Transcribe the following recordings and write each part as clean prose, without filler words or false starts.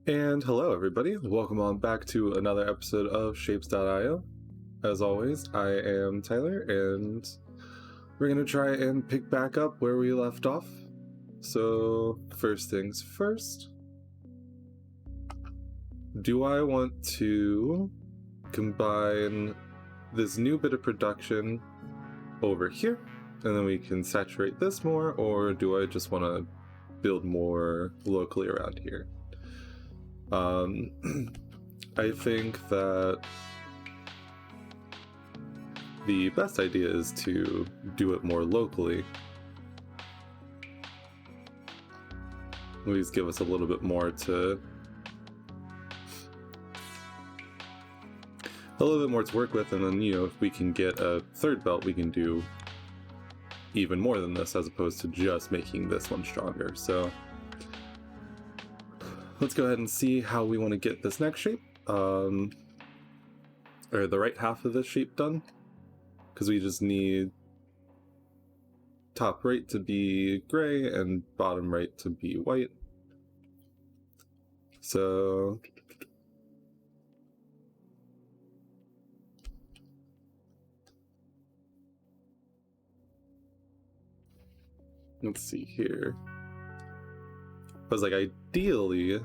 And hello, everybody. Welcome on back to another episode of Shapes.io. As always, I am Tyler, and we're going to try and pick back up where we left off. So, first things first, do I want to combine this new bit of production over here, and then we can saturate this more, or do I just want to build more locally around here? I think that the best idea is to do it more locally. Please give us a little bit more to work with, and then, if we can get a third belt, we can do even more than this, as opposed to just making this one stronger. So let's go ahead and see how we want to get this next shape, or the right half of this shape done, because we just need top right to be gray and bottom right to be white. So let's see here. I was like, ideally,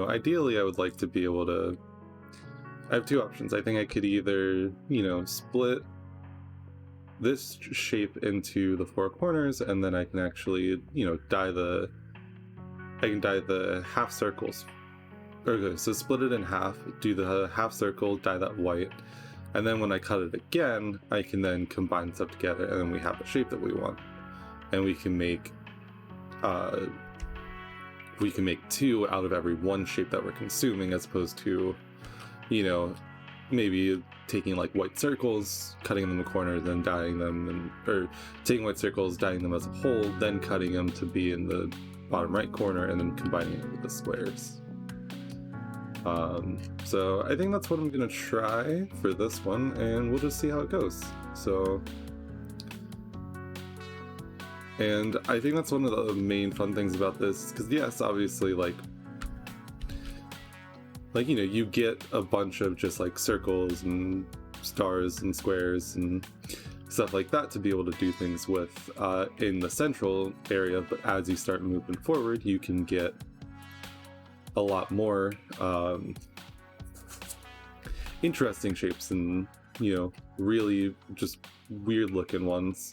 ideally I would like to be able to, I have two options. I think I could either, split this shape into the four corners, and then I can actually, dye the half circles. Okay, so split it in half, do the half circle, dye that white, and then when I cut it again, I can then combine stuff together, and then we have the shape that we want. And we can make two out of every one shape that we're consuming, as opposed to, maybe taking like white circles, cutting them in the corner, then dyeing them, or taking white circles, dyeing them as a whole, then cutting them to be in the bottom right corner, and then combining it with the squares. So I think that's what I'm gonna try for this one, and we'll just see how it goes. So, and I think that's one of the main fun things about this, because yes, obviously, you get a bunch of just like circles and stars and squares and stuff like that to be able to do things with in the central area, but as you start moving forward, you can get a lot more interesting shapes and, really just weird looking ones,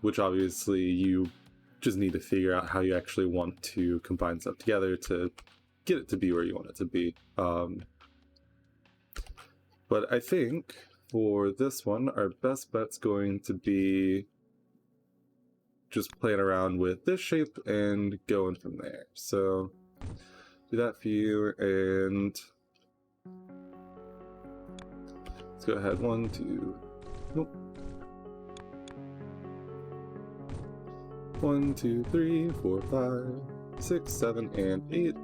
which obviously you just need to figure out how you actually want to combine stuff together to get it to be where you want it to be. But I think for this one, our best bet's going to be just playing around with this shape and going from there. So do that for you, and let's go ahead. 1, 2, nope. 1, 2, 3, 4, 5, 6, 7, and 8.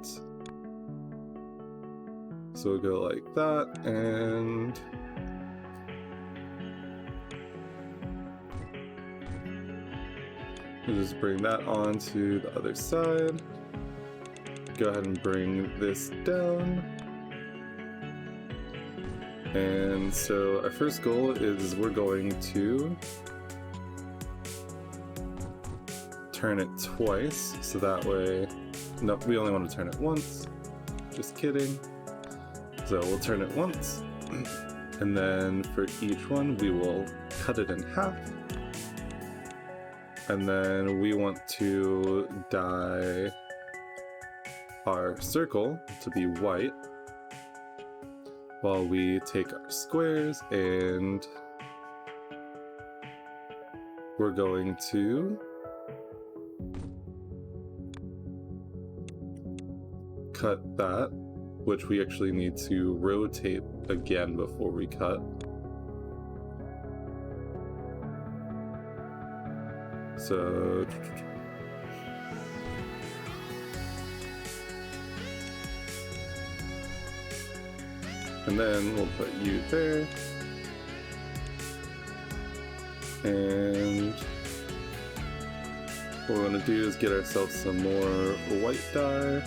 So we'll go like that, and we'll just bring that onto the other side. Go ahead and bring this down. And so our first goal is we're going to turn it twice, so that way, no, we only want to turn it once. Just kidding. So we'll turn it once, and then for each one we will cut it in half, and then we want to dye our circle to be white, while we take our squares and we're going to cut that, which we actually need to rotate again before we cut. So And then we'll put you there. And what we're going to do is get ourselves some more white dye.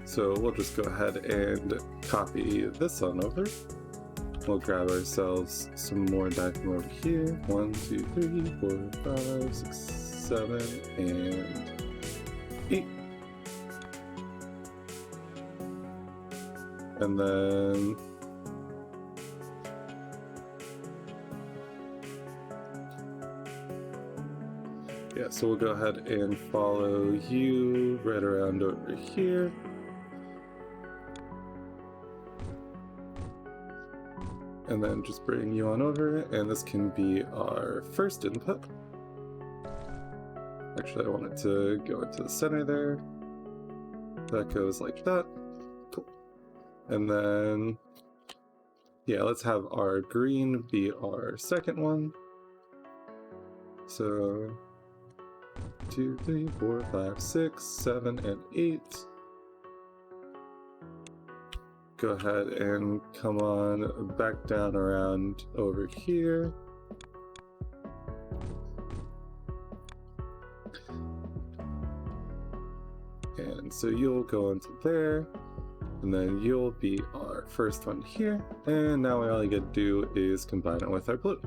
So we'll just go ahead and copy this on over. We'll grab ourselves some more dye from over here. 1, 2, 3, 4, 5, 6, 7, and 8. And then yeah, so we'll go ahead and follow you right around over here. And then just bring you on over, and this can be our first input. Actually, I want it to go into the center there. That goes like that. Cool. And then, yeah, let's have our green be our second one. So 2, 3, 4, 5, 6, 7, and 8. Go ahead and come on back down around over here. And so you'll go into there, and then you'll be our first one here. And now all you gotta do is combine it with our blue.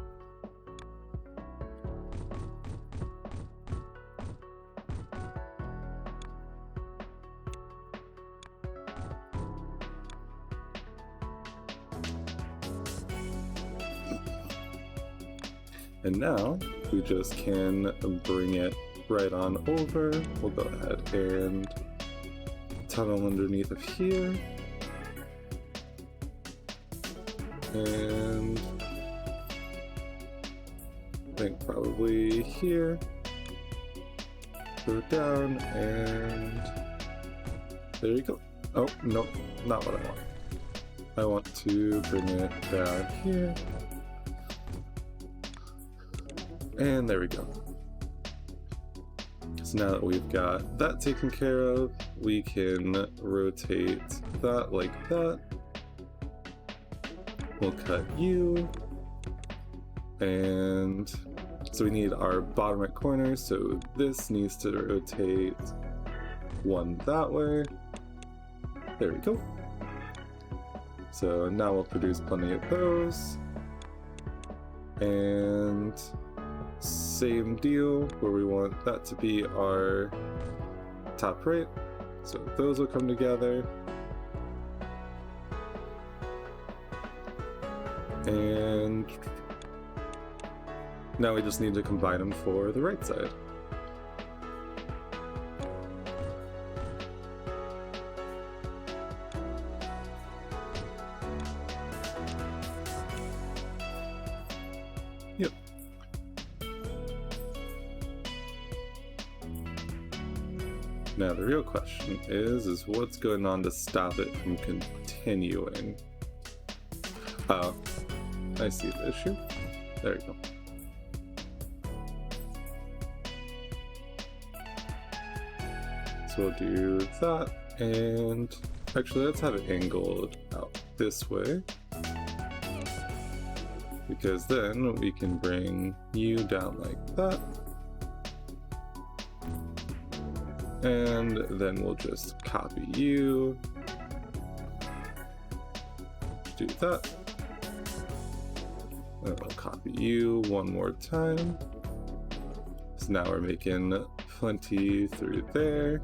And now we just can bring it right on over. We'll go ahead and tunnel underneath of here. And I think probably here. Go down and there you go. Oh, nope, not what I want. I want to bring it down here. And there we go. So now that we've got that taken care of, we can rotate that like that. We'll cut you. And so we need our bottom right corner, so this needs to rotate one that way. There we go. So now we'll produce plenty of those. And same deal, where we want that to be our top right. So those will come together. And now we just need to combine them for the right side. Yep. Now the real question is what's going on to stop it from continuing? Oh, I see the issue. There you go. So we'll do that, and actually let's have it angled out this way, because then we can bring you down like that, and then we'll just copy you, do that, and we'll copy you one more time. So now we're making plenty through there.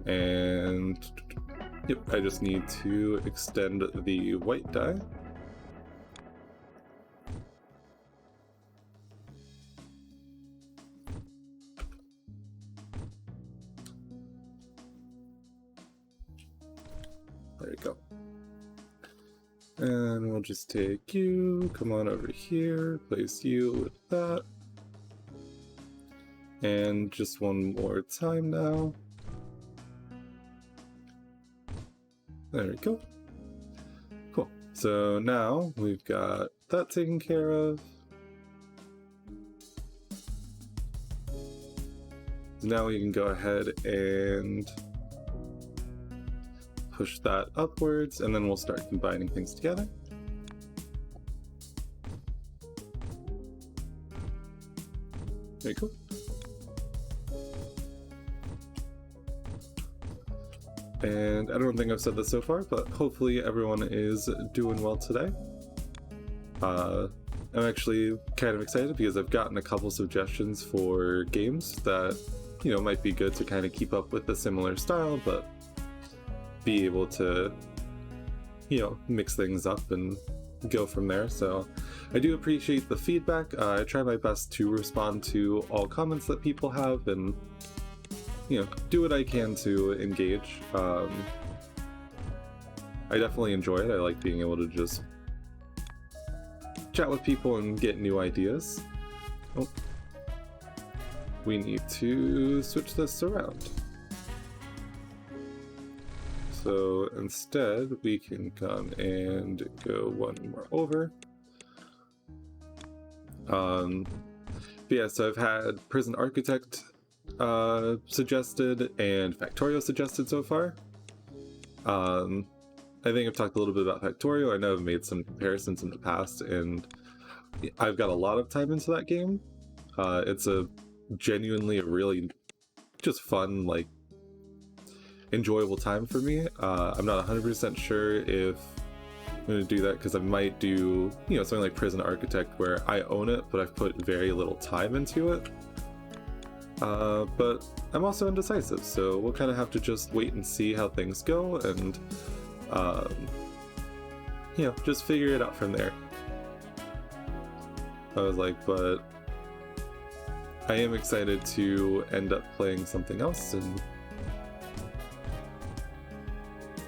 And yep, I just need to extend the white dye. There you go. And we'll just take you, come on over here, place you with that. And just one more time now. There we go. Cool. So now we've got that taken care of. now we can go ahead and push that upwards, and then we'll start combining things together. Very cool. And I don't think I've said this so far, but hopefully everyone is doing well today. I'm actually kind of excited because I've gotten a couple suggestions for games that, you know, might be good to kind of keep up with a similar style, but be able to, you know, mix things up and go from there. So I do appreciate the feedback. I try my best to respond to all comments that people have and, you know, do what I can to engage. I definitely enjoy it. I like being able to just chat with people and get new ideas. Oh, we need to switch this around. So instead, we can come and go one more over. But yeah, so I've had Prison Architect suggested and Factorio suggested so far. I think I've talked a little bit about Factorio. I know I've made some comparisons in the past, and I've got a lot of time into that game. It's a genuinely a really just fun, like, enjoyable time for me. I'm not 100% sure if I'm going to do that, because I might do, you know, something like Prison Architect where I own it, but I've put very little time into it. But I'm also indecisive, so we'll kind of have to just wait and see how things go, and you know, just figure it out from there. I was like, but I am excited to end up playing something else, and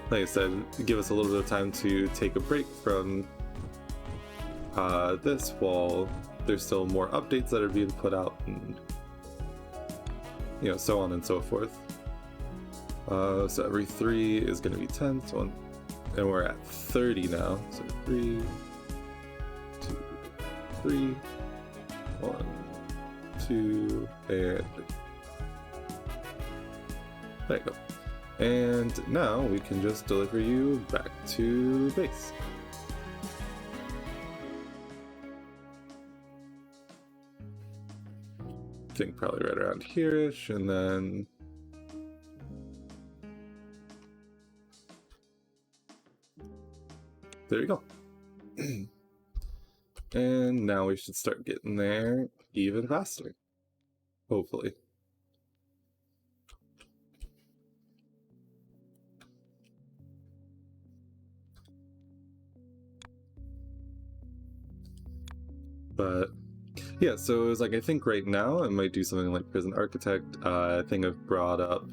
like I said, give us a little bit of time to take a break from this while there's still more updates that are being put out, and you know, so on and so forth. So every 3 is going to be 10, so and we're at 30 now. So 3, 2, 3, 1, 2, and there you go. And now we can just deliver you back to base. I think probably right around here-ish, and then there you go. And now we should start getting there even faster, hopefully. But yeah, so it was like, I think right now I might do something like Prison Architect. I think I've brought up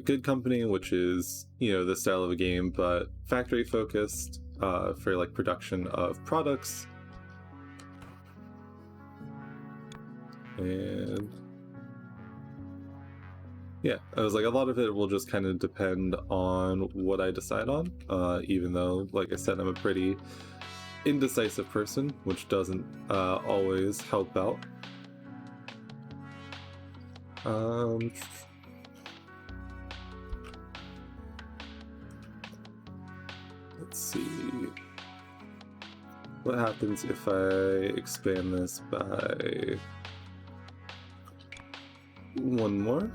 Good Company, which is, you know, this style of a game, but factory focused, for like production of products. And yeah, I was like, a lot of it will just kind of depend on what I decide on, even though, like I said, I'm a pretty indecisive person, which doesn't always help out. Let's see what happens if I expand this by 1 more.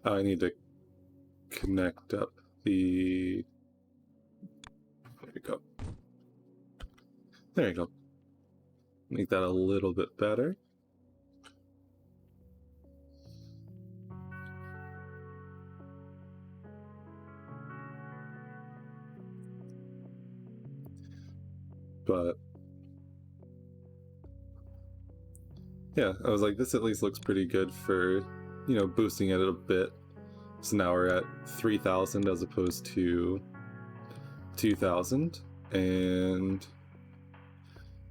I need to connect up the... There you go. There you go. Make that a little bit better. But yeah, I was like, this at least looks pretty good for, you know, boosting it a bit. So now we're at 3,000 as opposed to 2,000, and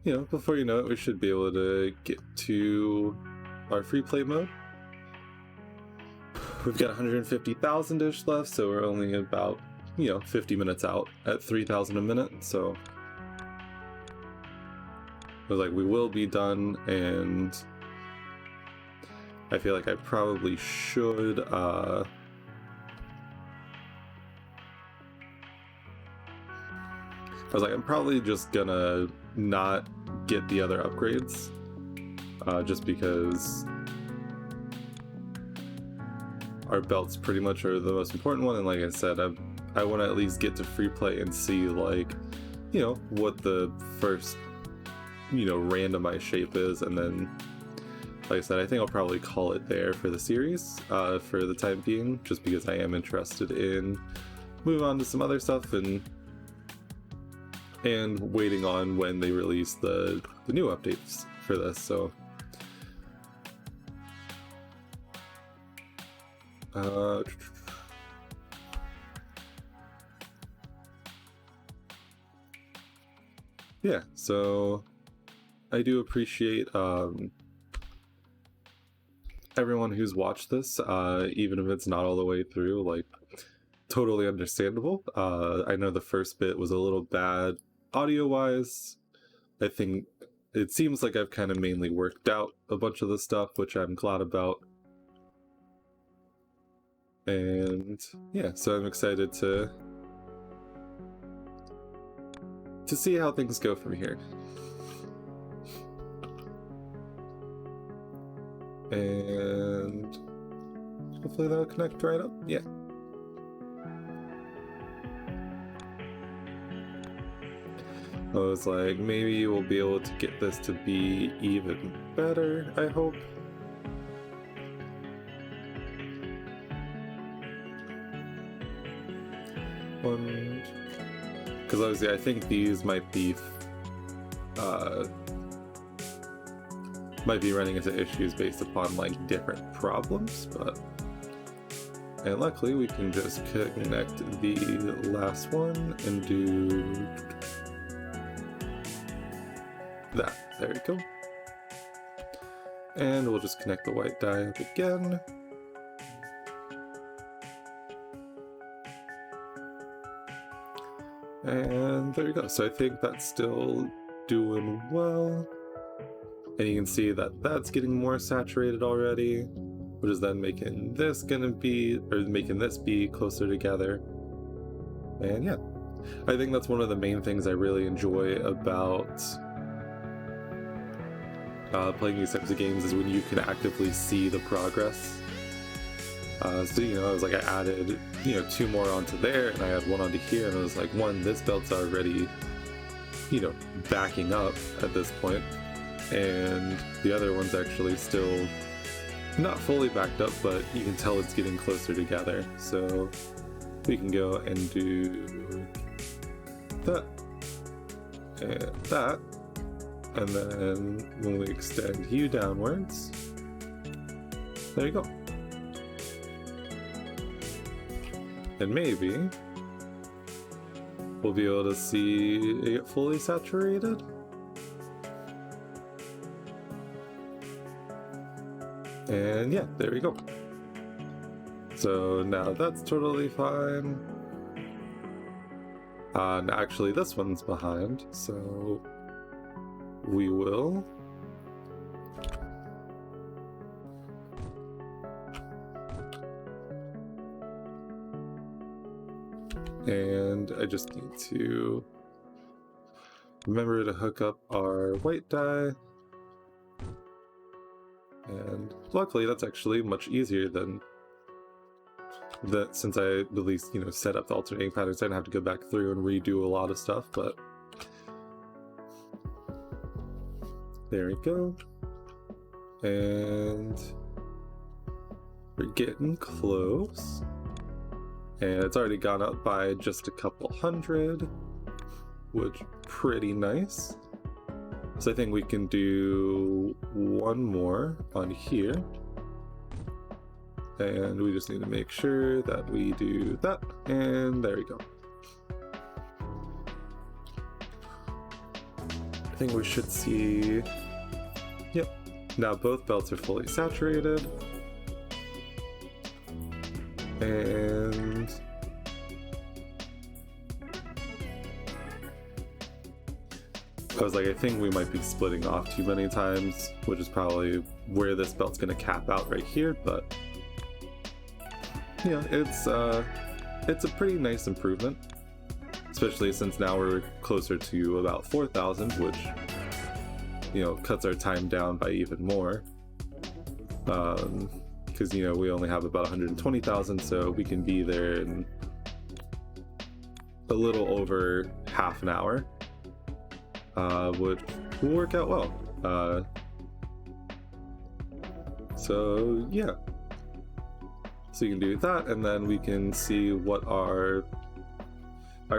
you know, before you know it, we should be able to get to our free play mode. We've got 150,000-ish left, so we're only about, 50 minutes out at 3,000 a minute, so I was like, we will be done, and I feel like I probably should, I was like, I'm probably just gonna not get the other upgrades, just because our belts pretty much are the most important one, and like I said, I want to at least get to free play and see, like, what the first, randomized shape is, and then, like I said, I think I'll probably call it there for the series, for the time being, just because I am interested in moving on to some other stuff and waiting on when they release the new updates for this, so yeah, so I do appreciate everyone who's watched this, even if it's not all the way through, like, totally understandable. I know the first bit was a little bad audio-wise. I think it seems like I've kind of mainly worked out a bunch of the stuff, which I'm glad about. And yeah, so I'm excited to see how things go from here. And hopefully that'll connect right up. Yeah. I was like, maybe we'll be able to get this to be even better, I hope. Because obviously I think these might be running into issues based upon, like, different problems, and luckily we can just connect the last one and do that. There we go. And we'll just connect the white die up again. And there you go. So I think that's still doing well. And you can see that that's getting more saturated already, which is then making this be closer together. And yeah, I think that's one of the main things I really enjoy about playing these types of games, is when you can actively see the progress. So, I was like, I added, 2 more onto there, and I had 1 onto here, and I was like, this belt's already, backing up at this point, and the other one's actually still not fully backed up, but you can tell it's getting closer together. So we can go and do that and that, and then when we extend you downwards, there you go. And maybe we'll be able to see it get fully saturated. And yeah, there we go. So now that's totally fine. And actually this one's behind, so we will and I just need to remember to hook up our white die. And luckily that's actually much easier than that, since I at least, set up the alternating patterns. I didn't have to go back through and redo a lot of stuff, but there we go. And we're getting close. And it's already gone up by just a couple hundred, which pretty nice. So I think we can do 1 more on here. And we just need to make sure that we do that, and there we go. I think we should see, yep, Now both belts are fully saturated. And I was like, I think we might be splitting off too many times, which is probably where this belt's gonna cap out right here, but yeah, it's a pretty nice improvement, especially since now we're closer to about 4,000, which, you know, cuts our time down by even more. Because, you know, we only have about 120,000, so we can be there in a little over half an hour, which will work out well. So yeah, so you can do that, and then we can see what our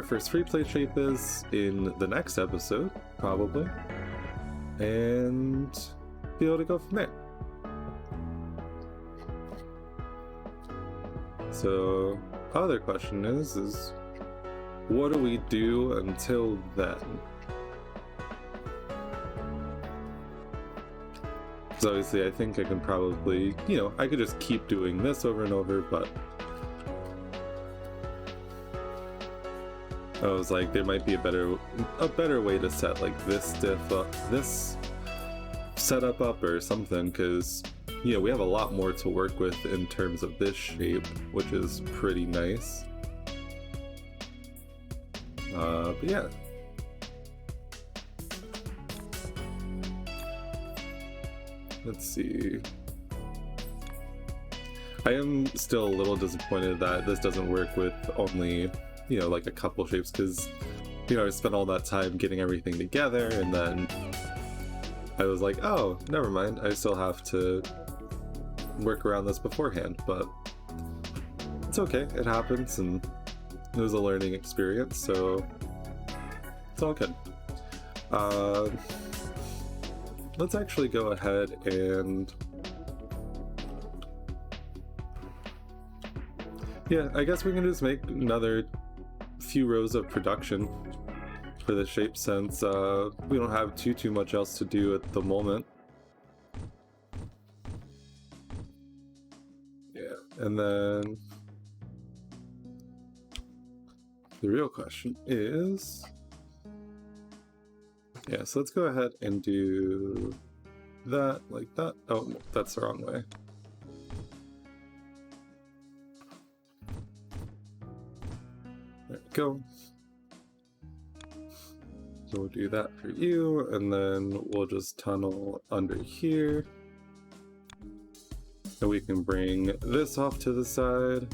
first free play shape is in the next episode, probably, and be able to go from there. So, other question is what do we do until then? So obviously I think I can probably, you know, I could just keep doing this over and over, but I was like, there might be a better way to set like this this setup up or something, because, you know, we have a lot more to work with in terms of this shape, which is pretty nice. But yeah. Let's see. I am still a little disappointed that this doesn't work with only, you know, like a couple shapes, because, you know, I spent all that time getting everything together, and then I was like, oh, never mind, I still have to work around this beforehand, but it's okay, it happens, and it was a learning experience, so it's all good. Let's actually go ahead and, yeah, I guess we can just make another few rows of production for the shape, since we don't have too much else to do at the moment. Yeah, and then the real question is, yeah, so let's go ahead and do that like that. Oh, that's the wrong way. There we go. So we'll do that for you, and then we'll just tunnel under here. And we can bring this off to the side.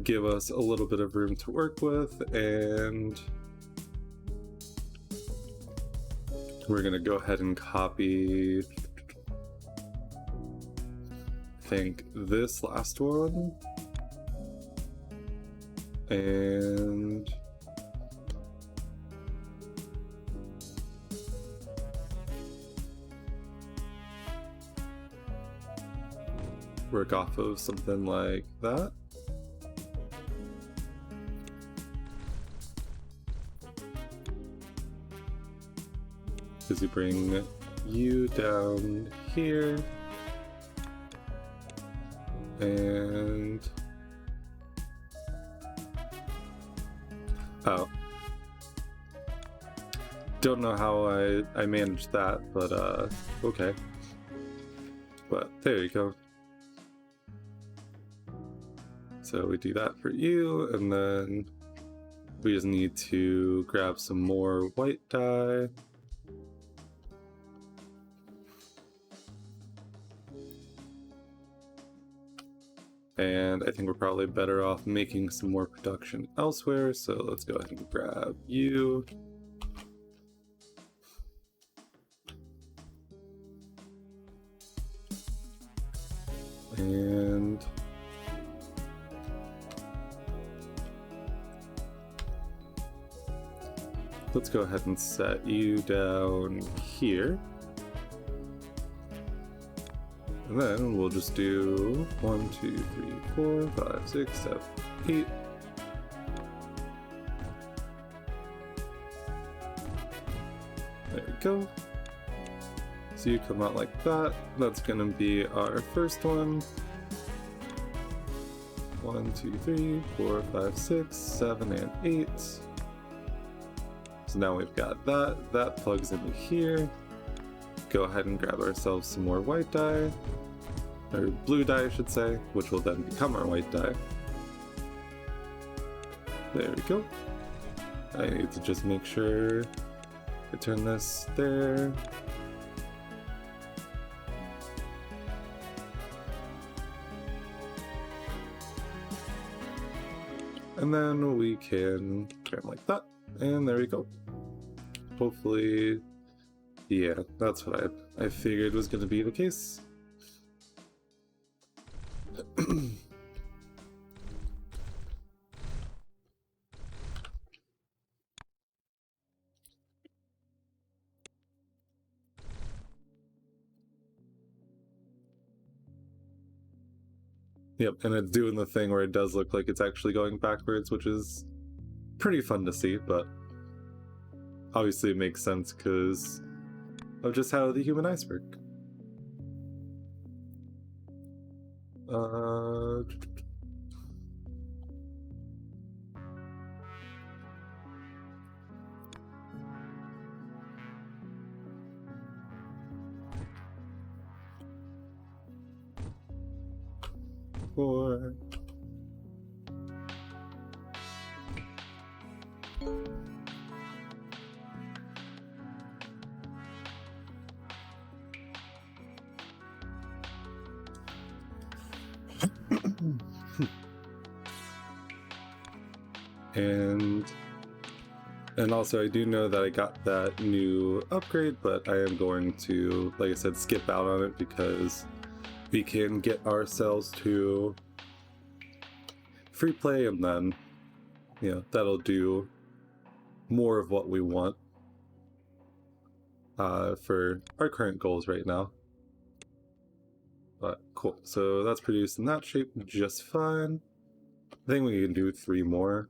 Give us a little bit of room to work with, and we're gonna go ahead and copy, I think, this last one, and work off of something like that. Because you bring you down here, and oh, don't know how I managed that, but okay. But there you go. So we do that for you, and then we just need to grab some more white dye. And I think we're probably better off making some more production elsewhere, so let's go ahead and grab you. And let's go ahead and set you down here. And then we'll just do 1, 2, 3, 4, 5, 6, 7, 8. There we go. So you come out like that. That's gonna be our first one. 1, 2, 3, 4, 5, 6, 7, and 8. So now we've got that. That plugs into here. Go ahead and grab ourselves some more white dye. Or blue dye, I should say, which will then become our white dye. There we go. I need to just make sure I turn this there. And then we can turn like that, and there we go. Hopefully, yeah, that's what I figured was going to be the case. Yep, and it's doing the thing where it does look like it's actually going backwards, which is pretty fun to see, but obviously it makes sense because of just how the human eyes work. Four. And also I do know that I got that new upgrade, but I am going to, like I said, skip out on it because we can get ourselves to free play, and then, you know, that'll do more of what we want for our current goals right now. But cool, so that's produced in that shape just fine. I think we can do 3 more.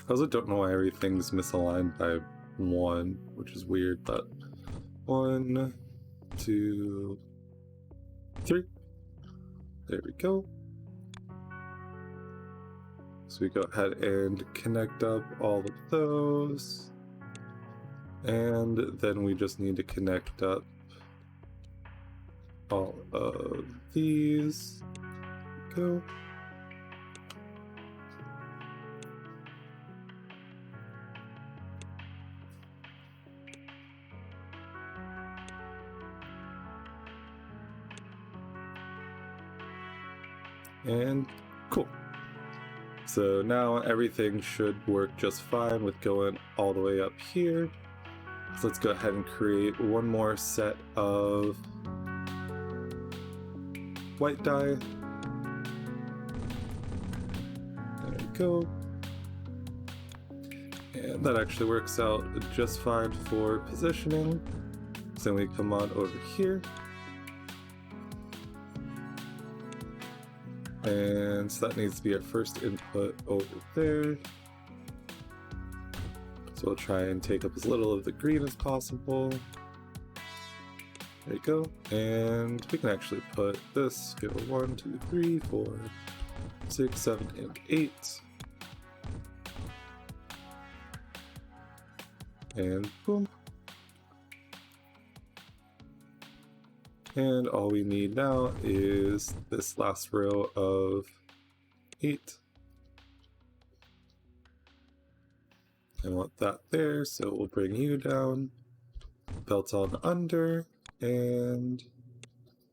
I also don't know why everything's misaligned by 1, which is weird, but 1, 2, 3. There we go. So we go ahead and connect up all of those. And then we just need to connect up all of these. There we go. And cool. So now everything should work just fine with going all the way up here. So let's go ahead and create one more set of white dye. There we go. And that actually works out just fine for positioning. So then we come on over here. And so that needs to be our first input over there. So we'll try and take up as little of the green as possible. There you go. And we can actually put this, go 1, 2, 3, 4, 6, 7, and 8. And boom. And all we need now is this last row of 8. I want that there, so we'll bring you down, belt on under, and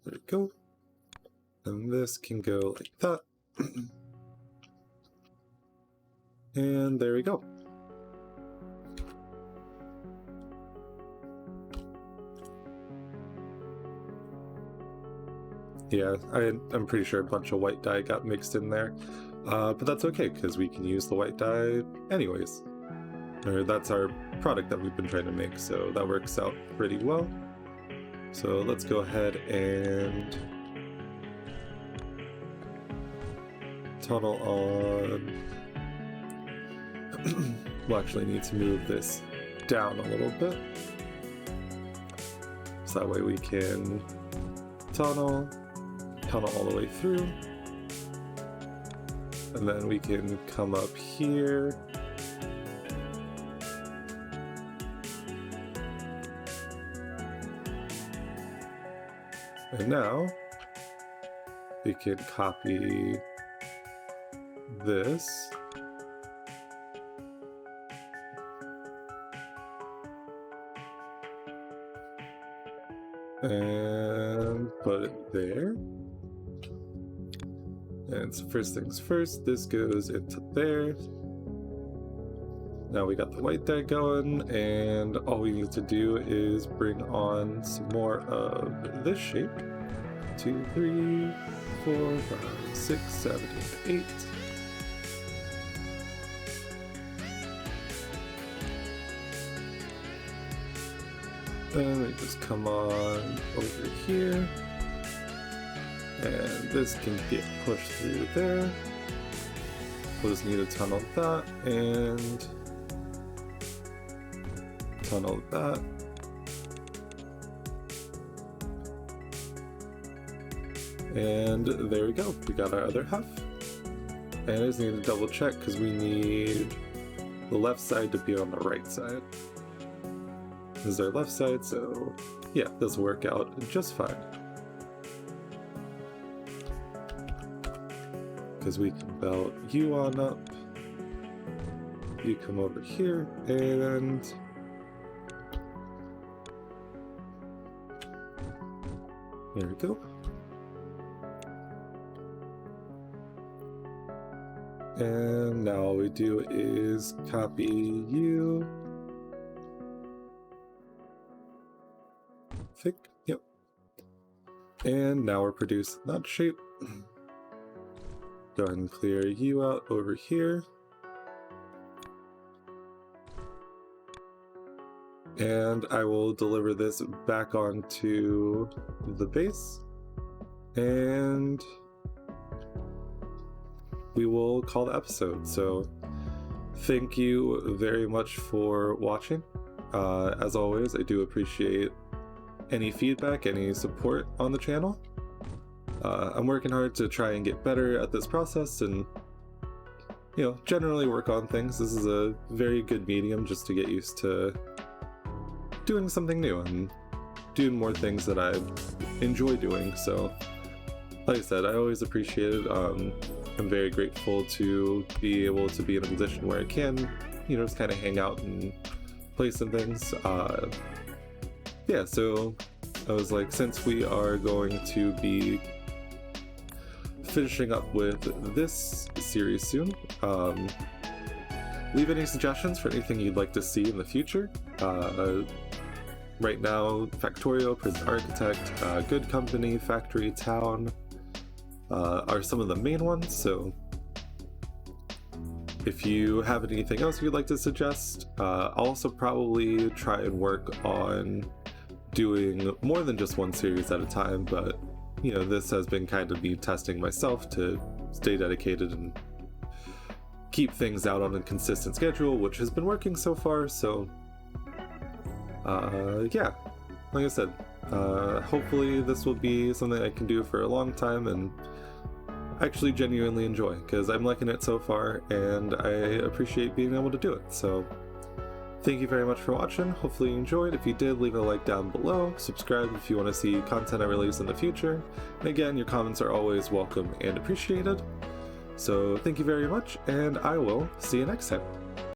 there we go. And this can go like that. And there we go. Yeah, I'm pretty sure a bunch of white dye got mixed in there, but that's okay because we can use the white dye anyways. Or that's our product that we've been trying to make, so that works out pretty well. So let's go ahead and tunnel on. We'll actually need to move this down a little bit. So that way we can tunnel all the way through. And then we can come up here. And now we can copy this. And put it there. And so first things first, this goes into there. Now we got the white dye going, and all we need to do is bring on some more of this shape. 2, 3, 4, 5, 6, 7, 8. Then we just come on over here. And this can get pushed through there. We'll just need to tunnel that and tunnel that. And there we go. We got our other half. And I just need to double check because we need the left side to be on the right side. This is our left side, so yeah, this will work out just fine. Because we can belt you on up. You come over here, and there we go. And now all we do is copy you. Thick, yep. And now we're producing that shape. Go ahead and clear you out over here. And I will deliver this back onto the base. And we will call the episode. So thank you very much for watching. As always, I do appreciate any feedback, any support on the channel. I'm working hard to try and get better at this process and, you know, generally work on things. This is a very good medium just to get used to doing something new and doing more things that I enjoy doing. So, like I said, I always appreciate it. I'm very grateful to be able to be in a position where I can, you know, just kind of hang out and play some things. Yeah, so I was like, since we are going to be finishing up with this series soon, leave any suggestions for anything you'd like to see in the future. Right now, Factorio, Prison Architect, Good Company, Factory Town are some of the main ones, so if you have anything else you'd like to suggest, I'll also probably try and work on doing more than just one series at a time, but you know, this has been kind of me testing myself to stay dedicated and keep things out on a consistent schedule, which has been working so far. So yeah, like I said, hopefully this will be something I can do for a long time and actually genuinely enjoy, because I'm liking it so far and I appreciate being able to do it. So thank you very much for watching. Hopefully you enjoyed. If you did, leave a like down below. Subscribe if you want to see content I release in the future. And again, your comments are always welcome and appreciated. So thank you very much, and I will see you next time.